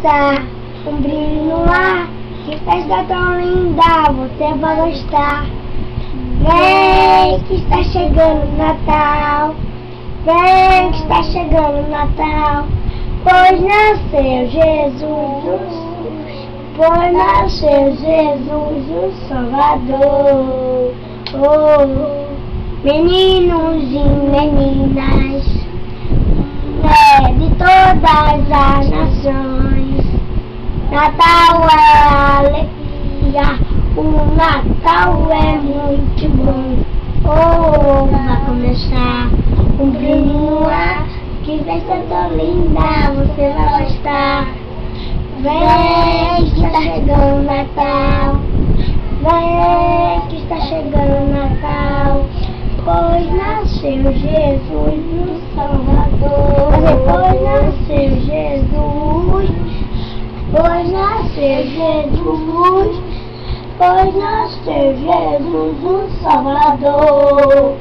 Tá um brilho no ar, que festa tão linda, você vai gostar. Vem que está chegando o Natal, vem que está chegando o Natal, pois nasceu Jesus, pois nasceu Jesus, o Salvador. Oh, meninos e meninas, de todas as nações, Natal é alegria, o Natal é muito bom. Oh, vai começar um brilho no ar, que festa tão linda, você vai gostar. Vem que está chegando o Natal, vem que está chegando o Natal, pois nasceu Jesus, o Salvador. Pois nasceu Jesus, pois nasceu Jesus, pois nasceu Jesus, o Salvador.